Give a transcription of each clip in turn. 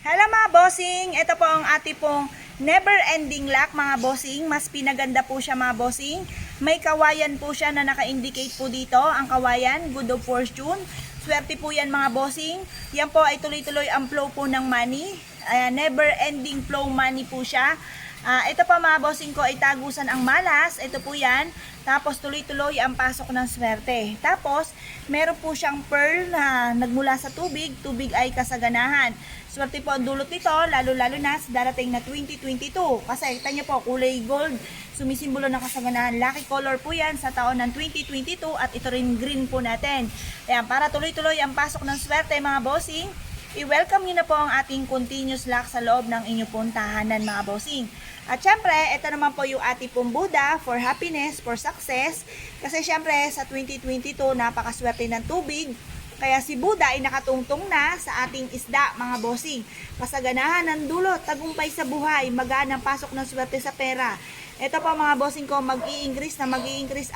Hello mga bossing, ito po ang ating pong never ending lock mga bossing. Mas pinaganda po siya mga bossing. May kawayan po siya na naka-indicate po dito. Ang kawayan, good of fortune. Swerte po yan mga bossing. Yan po ay tuloy-tuloy ang flow po ng money. Never ending flow money po siya. Ito pa mga bossing ko ay tagusan ang malas. Ito po yan. Tapos tuloy-tuloy ang pasok ng swerte. Tapos meron po siyang pearl na nagmula sa tubig. Tubig ay kasaganahan. Swerte po ang dulot nito, lalo-lalo na sa darating na 2022. Kasi kita nyo po, kulay gold, sumisimbolo ng kasaganahan. Lucky color po yan sa taon ng 2022 at ito rin green po natin. Ayan, para tuloy-tuloy ang pasok ng swerte mga bossing, i-welcome nyo na po ang ating continuous lock sa loob ng inyong pong tahanan mga bossing. At syempre, ito naman po yung ating pong Buddha for happiness, for success. Kasi syempre sa 2022, napakaswerte ng tubig. Kaya si Buddha ay nakatungtong na sa ating isda mga bossing. Kasaganahan ng dulot, tagumpay sa buhay, magaan ang pasok ng swerte sa pera. Ito po mga bossing ko, mag-i-increase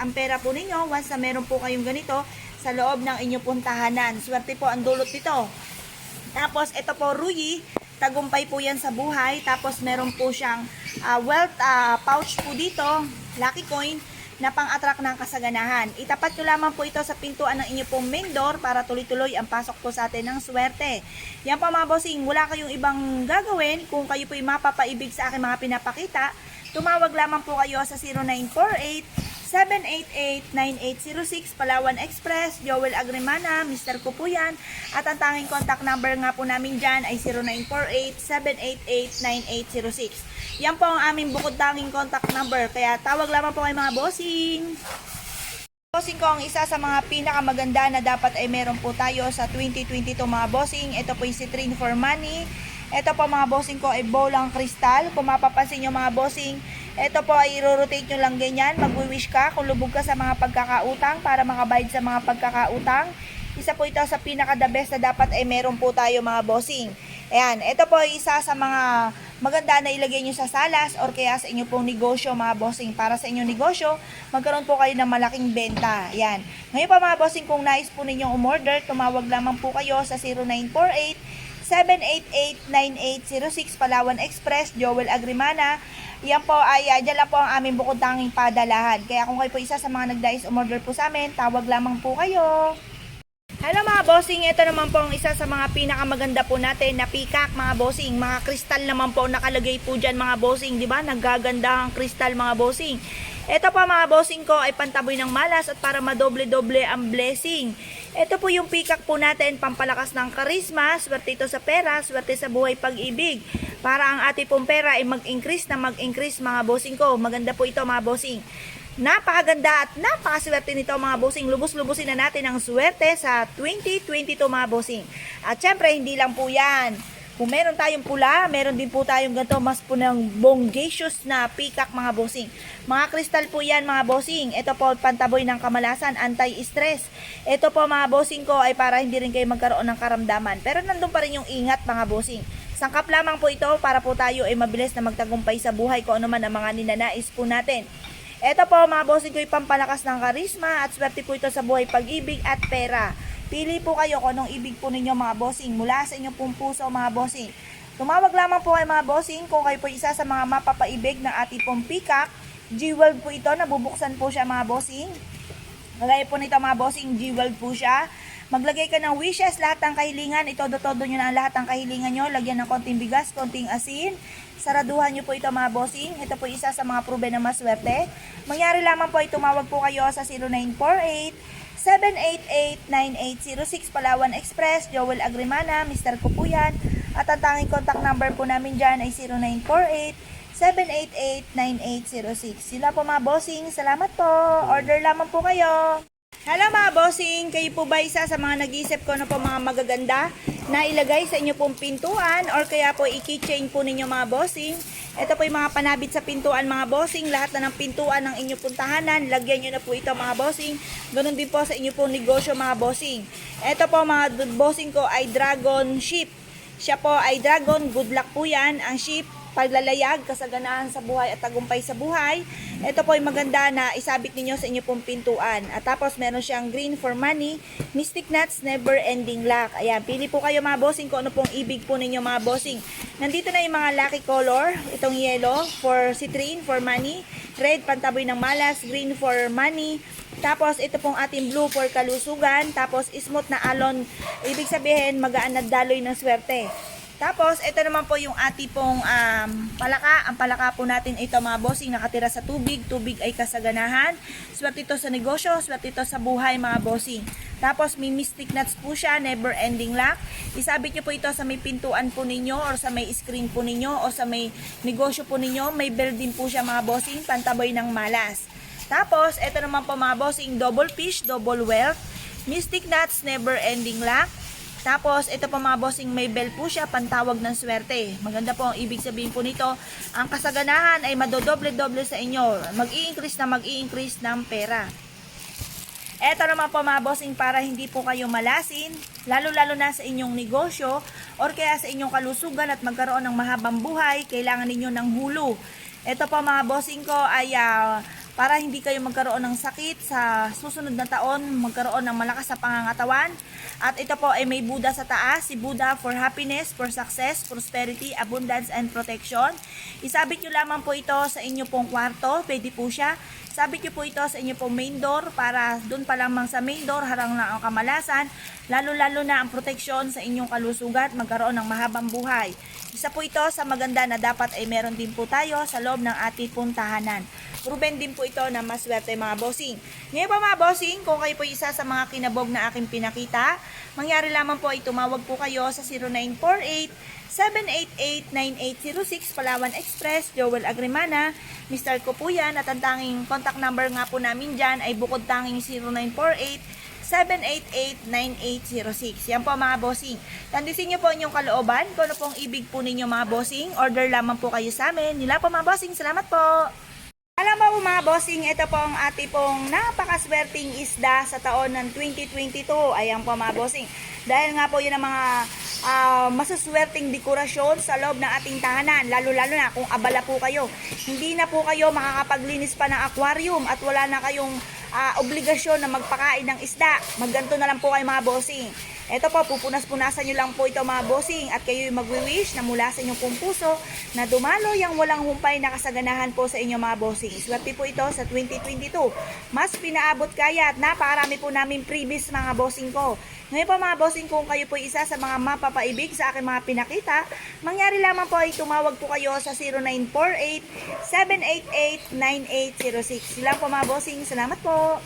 ang pera po ninyo once na meron po kayong ganito sa loob ng inyong pong tahanan. Swerte po ang dulot nito. Tapos ito po Ruyi, tagumpay po yan sa buhay. Tapos meron po siyang wealth pouch po dito, lucky coin, na pang-attract ng kasaganahan. Itapat nyo lamang po ito sa pintuan ng inyong pong main door para tuloy-tuloy ang pasok po sa atin ng swerte. Yan po mga bossing, wala kayong ibang gagawin. Kung kayo po'y mapapaibig sa aking mga pinapakita, tumawag lamang po kayo sa 0948-788-9806 Palawan Express, Joel Agrimana, Mr. Kupuyan. At ang tanging contact number nga po namin dyan ay 0948-788-9806. Yan po ang aming bukod tanging contact number. Kaya tawag lamang po kayo mga bossing. Bossing ko, ang isa sa mga pinakamaganda na dapat ay meron po tayo sa 2022 mga bossing. Ito po yung Citrine for Money. Ito po mga bossing ko ay bolang kristal. Kung mapapansin nyo mga bossing, ito po ay i-rotate nyo lang ganyan. Mag-wish ka kung lubog ka sa mga pagkakautang para makabayad sa mga pagkakautang. Isa po ito sa pinaka-the best na dapat ay meron po tayo mga bossing. Ayan, ito po ay isa sa mga maganda na ilagay nyo sa salas or kaya sa inyo pong negosyo mga bossing. Para sa inyong negosyo, magkaroon po kayo ng malaking benta. Ayan. Ngayon pa mga bossing, kung nais po ninyong umorder, tumawag lamang po kayo sa 0948-788-9806 Palawan Express, Joel Agrimana. Yan po ay, dyan lang po ang aming bukod tanging padalahan. Kaya kung kayo po isa sa mga nagdais umorder po sa amin, tawag lamang po kayo. Hello mga bossing, ito naman po ang isa sa mga pinakamaganda po natin na peacock mga bossing. Mga kristal naman po nakalagay po dyan mga bossing, di ba? Naggaganda ang kristal mga bossing. Ito po mga bossing ko ay pantaboy ng malas at para madoble-doble ang blessing. Ito po yung peacock po natin, pampalakas ng karisma, swerte ito sa pera, swerte sa buhay pag-ibig. Para ang ating pong pera ay mag-increase mga bossing ko. Maganda po ito mga bossing. Napakaganda at napakaswerte nito mga bossing. Lubos-lubusin na natin ang swerte sa 2022 mga bossing. At syempre hindi lang po yan. Kung meron tayong pula, meron din po tayong ganito mas po ng bongacious na peacock mga bossing. Mga kristal po yan mga bossing. Ito po pantaboy ng kamalasan, anti-stress. Ito po mga bossing ko ay para hindi rin kayo magkaroon ng karamdaman. Pero nandun pa rin yung ingat mga bossing. Sangkap lamang po ito para po tayo ay mabilis na magtagumpay sa buhay kung ano man ang mga ninanais po natin. Ito po mga bossing ko ay pampalakas ng karisma at swerte po ito sa buhay pag-ibig at pera. Pili po kayo kung anong ibig po ninyo mga bossing mula sa inyong pong puso mga bossing. Tumawag lamang po kayo mga bossing kung kayo po isa sa mga mapapaibig ng ating pong peacock. G-World po ito, nabubuksan po siya mga bossing. Kagaya po nito mga bossing, G-World po siya. Maglagay ka ng wishes, lahat ng kahilingan, itodo-todo nyo na ang lahat ng kahilingan nyo. Lagyan ng konting bigas, konting asin. Saraduhan nyo po ito mga bossing. Ito po isa sa mga proven na maswerte. Mangyari lamang po ay tumawag po kayo sa 0948-788-9806 Palawan Express, Joel Agrimana, Mr. Kupuyan. At ang tanging contact number po namin dyan ay 0948-788-9806. Sila po mga bossing. Salamat po. Order lamang po kayo. Hello mga bossing, kayo po ba isa sa mga nag-iisip ko na po mga magaganda na ilagay sa inyo pong pintuan or kaya po i-keychain po ninyo mga bossing? Ito po yung mga panabit sa pintuan mga bossing, lahat na ng pintuan ng inyo pong tahanan, lagyan nyo na po ito mga bossing. Ganun din po sa inyo pong negosyo mga bossing. Ito po mga bossing ko ay dragon ship. Siya po ay dragon, good luck po yan. Ang ship, paglalayag, kasaganahan sa buhay at tagumpay sa buhay. Ito po ay maganda na isabit ninyo sa inyo pong pintuan. At tapos meron siyang green for money, mystic nuts, never ending luck. Ayan, pili po kayo mga bossing kung ano pong ibig po ninyo mga bossing. Nandito na yung mga lucky color, itong yellow for citrine for money, red pantaboy ng malas, green for money. Tapos ito pong ating blue for kalusugan, tapos smooth na alon, ibig sabihin magaan na daloy ng swerte. Tapos, ito naman po yung ating pong palaka. Ang palaka po natin ito mga bossing, nakatira sa tubig. Tubig ay kasaganahan. Swerte ito sa negosyo, swerte ito sa buhay mga bossing. Tapos, may mystic nuts po siya, never ending luck. Isabit nyo po ito sa may pintuan po ninyo or sa may screen po ninyo o sa may negosyo po ninyo. May bell din po siya mga bossing, pantaboy ng malas. Tapos, ito naman po mga bossing, double fish, double wealth. Mystic nuts, never ending luck. Tapos, ito po mga bossing, may bell po siya, pantawag ng swerte. Maganda po ang ibig sabihin po nito. Ang kasaganahan ay madodoble-doble sa inyo. Mag-i-increase ng pera. Ito naman po mga bossing, para hindi po kayo malasin, lalo-lalo na sa inyong negosyo, or kaya sa inyong kalusugan at magkaroon ng mahabang buhay, kailangan ninyo ng hulu. Ito po mga bossing ko ay para hindi kayo magkaroon ng sakit sa susunod na taon, magkaroon ng malakas sa pangangatawan. At ito po ay may Buddha sa taas, si Buddha for happiness, for success, prosperity, abundance, and protection. Isabit nyo lamang po ito sa inyo pong kwarto, pwede po siya. Sabit nyo po ito sa inyo pong main door para doon pa lamang sa main door, harang na ang kamalasan, lalo-lalo na ang proteksyon sa inyong kalusugan, magkaroon ng mahabang buhay. Isa po ito sa maganda na dapat ay meron din po tayo sa loob ng ating pong tahanan. Proven din po ito na maswerte mga bossing. Ngayon po mga bossing, kung kayo po isa sa mga kinabog na aking pinakita, mangyari lamang po ay tumawag po kayo sa 0948-788-9806 Palawan Express, Joel Agrimana. Mr. ko po yan at ang tanging contact number nga po namin dyan ay bukod tanging 0948-788-9806. Yan po mga bossing. Tandisin nyo po inyong kalooban kung ano pong ibig po ninyo mga bossing. Order lamang po kayo sa amin. Nila po mga bossing. Salamat po. Alam mo mga bossing, ito po ang ating pong napakaswerteng isda sa taon ng 2022. Ayan po mga bossing. Dahil nga po yun ang mga masuswerteng dekorasyon sa loob ng ating tahanan. Lalo-lalo na kung abala po kayo. Hindi na po kayo makakapaglinis pa ng aquarium at wala na kayong obligasyon na magpakain ng isda. Magganto na lang po kayo mga bossing. Ito po, pupunas-punasan nyo lang po ito mga bossing at kayo'y magwi-wish na mula sa inyong pong puso na dumalo yung walang humpay na kasaganahan po sa inyong mga bossing. Swerte po ito sa 2022. Mas pinaabot kaya at napakarami po namin previous mga bossing ko. Ngayon po mga bossing, kung kayo po isa sa mga mapapaibig sa aking mga pinakita, mangyari lamang po ay tumawag po kayo sa 0948-788-9806. Sila po mga bossing, salamat po.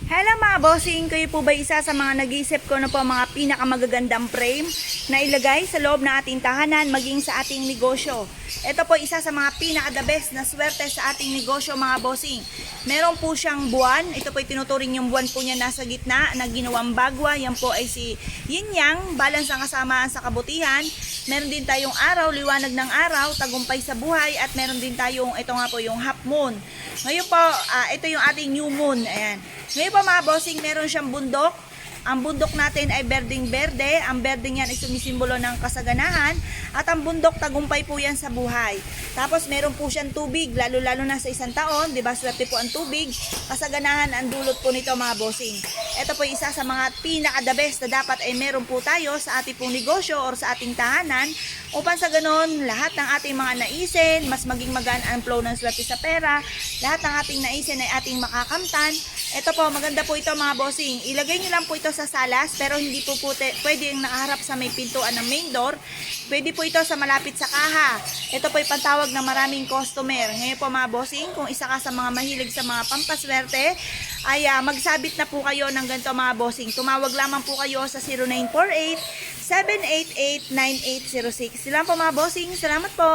Hello mga bossing, kayo po ba isa sa mga nag-iisip ko na po mga pinakamagagandang frame na ilagay sa loob ng ating tahanan maging sa ating negosyo? Ito po isa sa mga pinaka-the best na swerte sa ating negosyo mga bossing. Meron po siyang buwan, ito po tinuturing yung buwan po niya nasa gitna na ginawang bagwa. Yan po ay si Yin Yang, balance ang kasamaan sa kabutihan. Meron din tayong araw, liwanag ng araw, tagumpay sa buhay, at meron din tayong, ito nga po yung half moon. Ngayon po, ito yung ating new moon. Ayan. Ngayon po mga bossing, meron siyang bundok. Ang bundok natin ay berdeng-berde. Ang berdeng yan ay sumisimbolo ng kasaganahan. At ang bundok, tagumpay po yan sa buhay. Tapos meron po siyang tubig, lalo-lalo na sa isang taon. Diba, swerte po ang tubig. Kasaganahan ang dulot po nito mga bossing. Ito po isa sa mga pinaka-the best na dapat ay meron po tayo sa ating pong negosyo or sa ating tahanan. Upang sa ganon, lahat ng ating mga naisin, mas maging magaan ang flow ng swerte sa pera. Lahat ng ating naisin ay ating makakamtan. Ito po, maganda po ito mga bossing. Ilagay nyo lang po ito sa salas, pero hindi po pwede yung nakaharap sa may pintuan ng main door. Pwede po ito sa malapit sa kaha. Ito po ay pantawag ng maraming customer. Ngayon po mga bossing, kung isa ka sa mga mahilig sa mga pampaswerte, ay magsabit na po kayo ng ganito mga bossing. Tumawag lamang po kayo sa 0948-788-9806. Sila po mga bossing. Salamat po.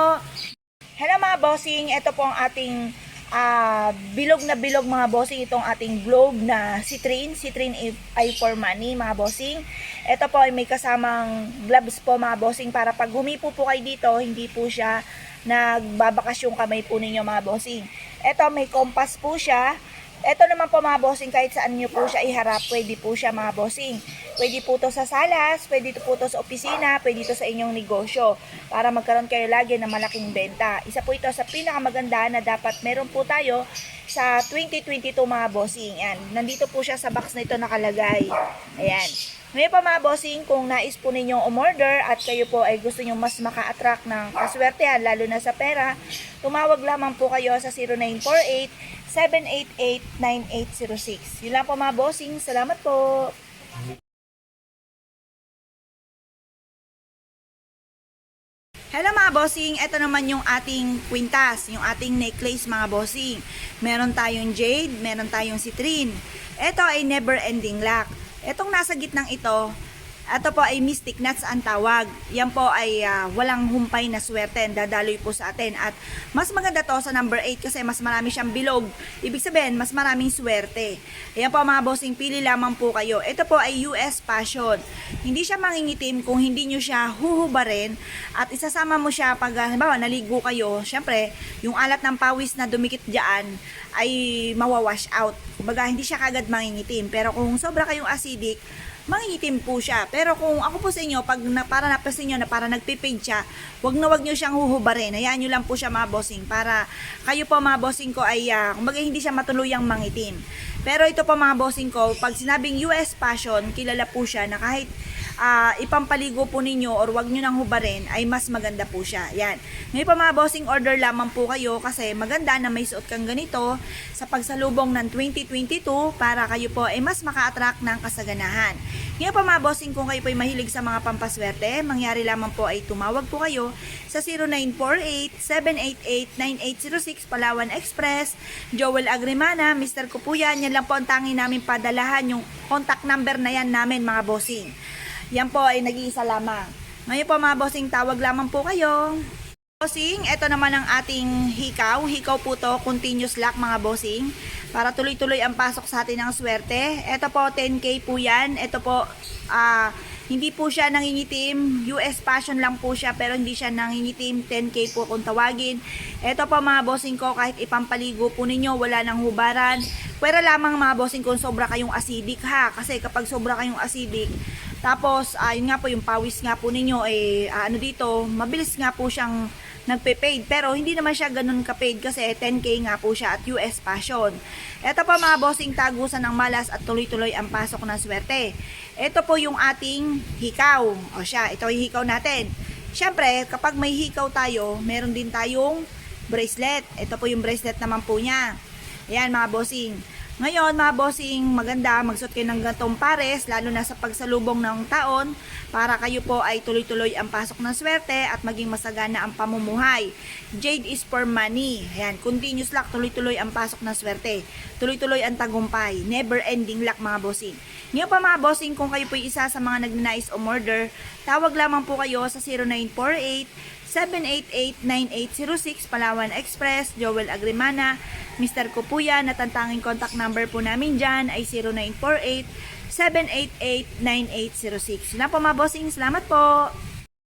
Hello mga bossing, ito po ang ating bilog na bilog mga bossing, itong ating globe na citrine ay for money mga bossing. Ito po ay may kasamang gloves po mga bossing para pag humipo po kayo dito, hindi po siya nagbabakas yung kamay po ninyo mga bossing. Ito may compass po siya. Ito naman po mga bossing, kahit saan nyo po siya iharap, pwede po siya mga bossing. Pwede po to sa salas, pwede po to sa opisina, pwede to sa inyong negosyo para magkaroon kayo lagi ng malaking benta. Isa po ito sa pinakamaganda na dapat meron po tayo sa 2022 mga bossing. Yan. Nandito po siya sa box na ito nakalagay. Ayan. Ngayon pa mga bossing, kung nais po ninyong umorder at kayo po ay gusto nyo mas maka-attract ng kaswertehan, lalo na sa pera, tumawag lamang po kayo sa 0948-788-9806. Yun lang po mga bossing. Salamat po. Hello mga bossing, ito naman yung ating kwintas, yung ating necklace mga bossing. Meron tayong jade, meron tayong citrine. Ito ay never ending lock. Etong nasa gitnang ito po ay mystic nuts ang tawag. Yan po ay walang humpay na swerte, dadaloy po sa atin. At mas maganda to sa number 8 kasi mas marami siyang bilog. Ibig sabihin, mas maraming swerte. Ayan po mga bossing, pili lamang po kayo. Ito po ay US Passion. Hindi siya mangingitim kung hindi nyo siya huhubarin at isasama mo siya pag halimbawa naligo kayo. Syempre, yung alat ng pawis na dumikit dyan ay mawawash out. Kumbaga, hindi siya kagad mangingitim. Pero kung sobra kayong acidic, mangingitim po siya. Pero kung ako po sa inyo, pag para napasin nyo na para nagpipade siya, wag nyo siyang huhubarin. Hayaan nyo lang po siya mga bossing para kayo po mga bossing ko ay kumbaga hindi siya matuluyang mangitim. Pero ito po mga bossing ko, pag sinabing US Passion, kilala po siya na kahit ipampaligo po ninyo or wag nyo nang hubarin ay mas maganda po siya. Yan. Ngayon pa mga bossing, order lamang po kayo kasi maganda na may suot kang ganito sa pagsalubong ng 2022 para kayo po ay mas maka-attract ng kasaganahan. Ngayon pa mga bossing, kung kayo po ay mahilig sa mga pampaswerte, mangyari lamang po ay tumawag po kayo sa 0948-788-9806 Palawan Express, Joel Agrimana, Mr. Kupuyan. Yan lang po ang tangi namin padalahan, yung contact number na yan namin mga bossing. Yan po ay nag-iisa lamang. Ngayon po mga bossing, tawag lamang po kayo. Bossing, ito naman ang ating hikaw. Hikaw po to, continuous lock mga bossing. Para tuloy-tuloy ang pasok sa atin ng swerte. Ito po, 10K po yan. Ito po, hindi po siya nangingitim. US Passion lang po siya, pero hindi siya nangingitim. 10K po kung tawagin. Ito po mga bossing ko, kahit ipampaligo po ninyo, wala nang hubaran. Pwera lamang mga bossing kung sobra kayong acidic ha. Kasi kapag sobra kayong acidic, tapos, yun nga po, yung pawis nga po ninyo, dito, mabilis nga po siyang nagpe-paid. Pero, hindi naman siya ganun ka-paid kasi 10K nga po siya at US Passion. Ito po mga bossing, tagusan ng malas at tuloy-tuloy ang pasok ng swerte. Ito po yung ating hikaw. O siya, ito yung hikaw natin. Siyempre, kapag may hikaw tayo, meron din tayong bracelet. Ito po yung bracelet naman po niya. Ayan mga bossing. Ngayon mga bossing, maganda magsuot kayo ng gantong pares, lalo na sa pagsalubong ng taon, para kayo po ay tuloy-tuloy ang pasok ng swerte at maging masagana ang pamumuhay. Jade is for money. Ayan, continuous luck, tuloy-tuloy ang pasok ng swerte. Tuloy-tuloy ang tagumpay. Never ending luck mga bossing. Ngayon pa mga bossing, kung kayo po isa sa mga nagnanais umorder, tawag lamang po kayo sa 0948-788-9806 Palawan Express, Joel Agrimana, Mr. Kupuyan, at ang tanging contact number po namin dyan ay 0948-788-9806. Yun lang po mga bossing, salamat po!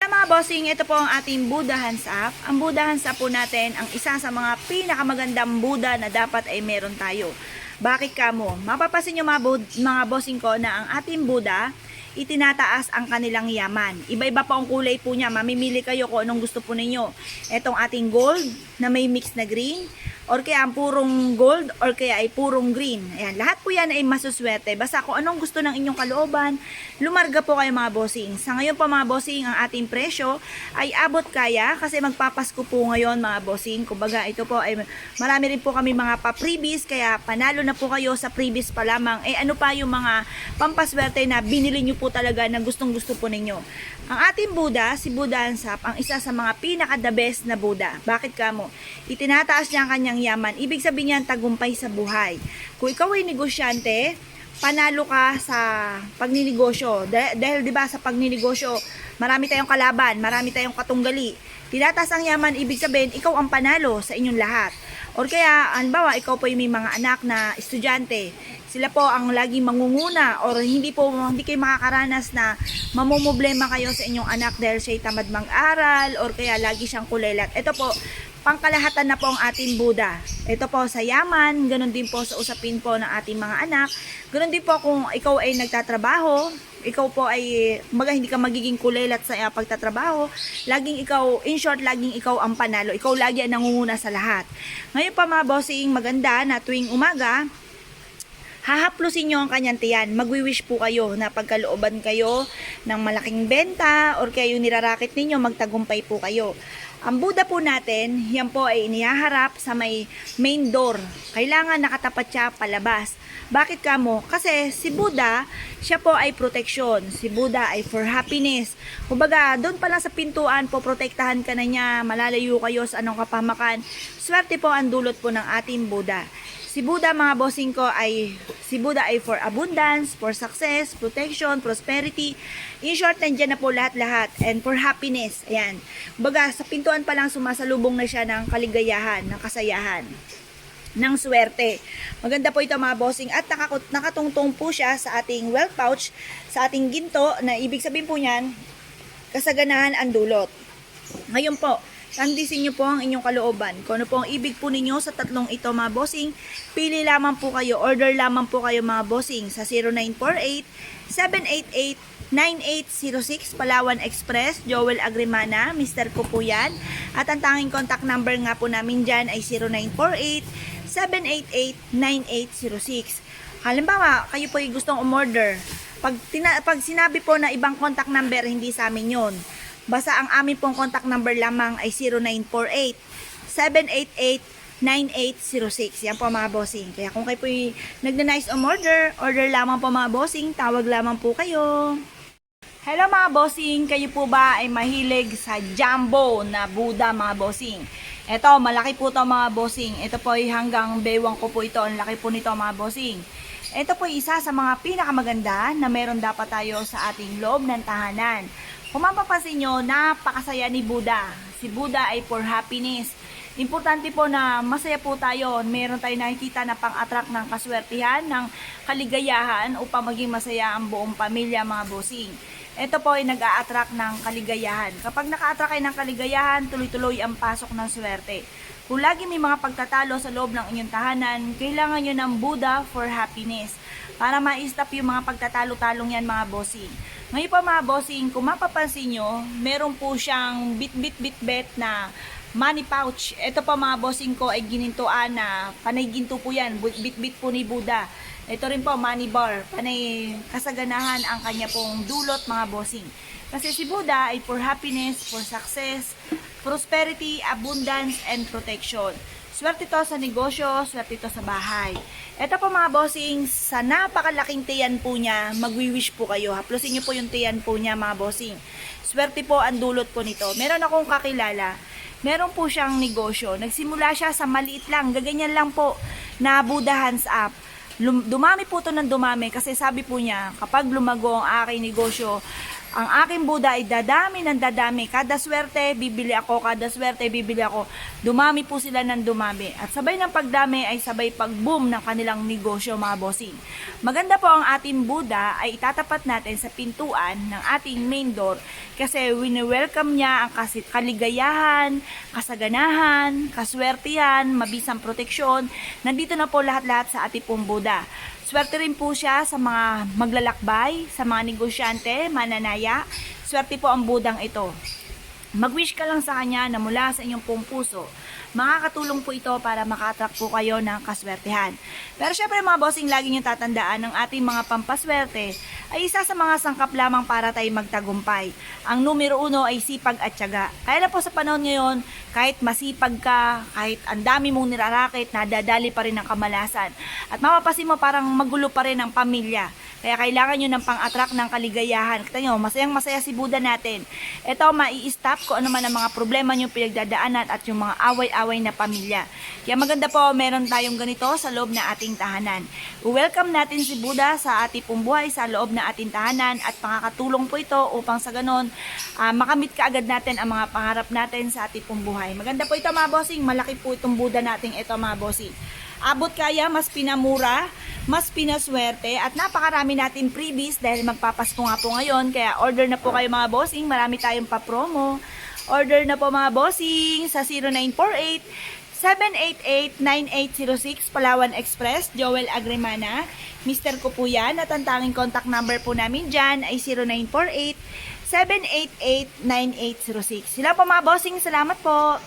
Mga bossing, ito po ang ating Buddha Hands Up. Ang Buddha Hands Up po natin, ang isa sa mga pinakamagandang Buddha na dapat ay meron tayo. Bakit kamo? Mapapasin nyo mga bossing ko na ang ating Buddha, itinataas ang kanilang yaman. Iba-iba pa ang kulay po niya. Mamimili kayo kung anong gusto po ninyo. Etong ating gold na may mix na green, or kaya ang purong gold, or kaya ay purong green. Ayan, lahat po yan ay masuswerte. Basta kung anong gusto ng inyong kalooban, lumarga po kayo mga bossing. Sa ngayon pa mga bossing, ang ating presyo ay abot kaya kasi magpapasko po ngayon mga bossing. Kumbaga ito po ay marami rin po kami mga pa-freebies, kaya panalo na po kayo sa freebies pa lamang. Ano pa yung mga pampaswerte na binili nyo po talaga na gustong gusto po ninyo. Ang ating Buddha, si Buddha Hands Up, ang isa sa mga pinaka-the best na Buddha. Bakit kamo? Itinataas niya ang kanyang yaman. Ibig sabihin niyan, tagumpay sa buhay. Kung ikaw ay negosyante, panalo ka sa pagninegosyo. Dahil 'di ba sa pagninegosyo, marami tayong kalaban, marami tayong katunggali. Tinataas ang yaman, ibig sabihin ikaw ang panalo sa inyong lahat. Or kaya, halimbawa, ikaw po yung may mga anak na estudyante. Sila po ang laging mangunguna or hindi kayo makakaranas na mamumblema kayo sa inyong anak dahil siya'y tamad mag-aral or kaya lagi siyang kulelat. Ito po, pangkalahatan na po ang ating Buddha. Ito po sa yaman, ganun din po sa usapin po ng ating mga anak. Ganun din po kung ikaw ay nagtatrabaho, ikaw po ay kumbaga hindi ka magiging kulelat sa pagtatrabaho. Laging ikaw, in short, laging ikaw ang panalo. Ikaw lagi ang nangunguna sa lahat. Ngayon pa mga bossing, maganda na tuwing umaga, hahaplusin nyo ang kanyang tiyan. Magwi-wish po kayo na pagkalooban kayo ng malaking benta or kayo nirarakit ninyo, magtagumpay po kayo. Ang Buddha po natin, yan po ay inihaharap sa may main door. Kailangan nakatapat siya palabas. Bakit kamo? Kasi si Buddha, siya po ay protection. Si Buddha ay for happiness. Kumbaga, doon pa lang sa pintuan po, protektahan ka na niya, malalayo kayo sa anong kapamakan. Swerte po ang dulot po ng ating Buddha. Si Buddha, mga bossing ko, si Buddha ay for abundance, for success, protection, prosperity. In short, nandiyan na po lahat-lahat. And for happiness. Ayan. Baga, sa pintuan pa lang sumasalubong na siya ng kaligayahan, ng kasayahan, ng swerte. Maganda po ito mga bossing. At nakatungtong po siya sa ating wealth pouch, sa ating ginto, na ibig sabihin po niyan, kasaganahan ang dulot. Ngayon po, tandisin nyo po ang inyong kalooban. Kung ano po ang ibig po ninyo sa tatlong ito mga bossing, pili lamang po kayo, order lamang po kayo mga bossing sa 0948-788-9806 Palawan Express, Joel Agrimana, Mr. ko po yan. At ang tanging contact number nga po namin dyan ay 0948-788-9806. Halimbawa, kayo po ay gustong umorder. Pag sinabi po na ibang contact number, hindi sa amin yun. Basta ang amin pong contact number lamang ay 0948-788-9806. Yan po mga bossing. Kaya kung kayo po nagna-nice order lamang po mga bossing, tawag lamang po kayo. Hello mga bossing, kayo po ba ay mahilig sa jumbo na Buddha mga bossing? Ito, malaki po ito mga bossing. Ito po ay hanggang bewang ko po ito. Ang laki po nito mga bossing. Ito po ay isa sa mga pinakamaganda na meron dapat tayo sa ating loob ng tahanan. Kung mapapansin nyo, napakasaya ni Buddha. Si Buddha ay for happiness. Importante po na masaya po tayo. Meron tayo nakikita na pang-attract ng kaswertihan, ng kaligayahan upang maging masaya ang buong pamilya mga bossing. Ito po ay nag-a-attract ng kaligayahan. Kapag naka-attract kayo ng kaligayahan, tuloy-tuloy ang pasok ng swerte. Kung lagi may mga pagtatalo sa loob ng inyong tahanan, kailangan nyo ng Buddha for happiness para ma-stop yung mga pagtatalo-talong yan mga bossing. Ngayon po mga bossing, kung mapapansin nyo, meron po siyang bit na money pouch. Ito po mga bossing ko ay ginintuan na panay ginto po yan, bit po ni Buddha. Ito rin po money bar, panay kasaganahan ang kanya pong dulot mga bossing. Kasi si Buddha ay for happiness, for success, prosperity, abundance, and protection. Swerte ito sa negosyo, swerte ito sa bahay. Ito po mga bossing, sa napakalaking tiyan po niya, magwi-wish po kayo. Haplusin niyo po yung tiyan po niya mga bossing. Swerte po ang dulot po nito. Meron akong kakilala, meron po siyang negosyo. Nagsimula siya sa maliit lang, gaganyan lang po, na Buddha hands up. Dumami po ito ng dumami kasi sabi po niya, kapag lumago ang aking negosyo, ang aking Buddha ay dadami ng dadami. Kada swerte, bibili ako. Kada swerte, bibili ako. Dumami po sila ng dumami. At sabay ng pagdami ay sabay pag-boom ng kanilang negosyo, mga bossing. Maganda po ang ating Buddha ay itatapat natin sa pintuan ng ating main door kasi wini-welcome niya ang kaligayahan, kasaganahan, kaswertihan, mabisang proteksyon. Nandito na po lahat-lahat sa ating pong Buddha. Swerte rin po siya sa mga maglalakbay, sa mga negosyante, mananaya. Swerte po ang Budang ito. Mag-wish ka lang sa kanya na mula sa inyong pong puso. Makakatulong po ito para maka-attract po kayo ng kaswertehan. Pero syempre mga bossing, lagi nyo tatandaan ng ating mga pampaswerte ay isa sa mga sangkap lamang para tayo magtagumpay. Ang numero 1 ay sipag at tiyaga. Kaya na po sa panahon ngayon, kahit masipag ka, kahit ang dami mong nirarakit, nadadali pa rin ang kamalasan. At mapapasin mo parang magulo pa rin ang pamilya. Kaya kailangan nyo ng pang-attract ng kaligayahan. Kita nyo, masayang masaya si Buddha natin. Ito, mai-stop ko ano man ang mga problema nyo pinagdadaanan at yung mga away-away na pamilya. Kaya maganda po, meron tayong ganito sa loob na ating tahanan. Welcome natin si Buddha sa ating pong buhay sa loob na ating tahanan at makakatulong po ito upang sa ganon, makamit kaagad natin ang mga pangarap natin sa ating pong buhay. Maganda po ito mga bossing, malaki po itong Buddha natin ito mga bossing. Abot kaya, mas pinamura, mas pinaswerte at napakarami natin freebies dahil magpapasko nga po ngayon. Kaya order na po kayo mga bossing, marami tayong pa-promo. Order na po mga bossing sa 0948 788-9806 Palawan Express, Joel Agrimana. Mister ko po yan at ang tanging contact number po namin dyan ay 0948-788-9806. Sila po mga bossing, salamat po.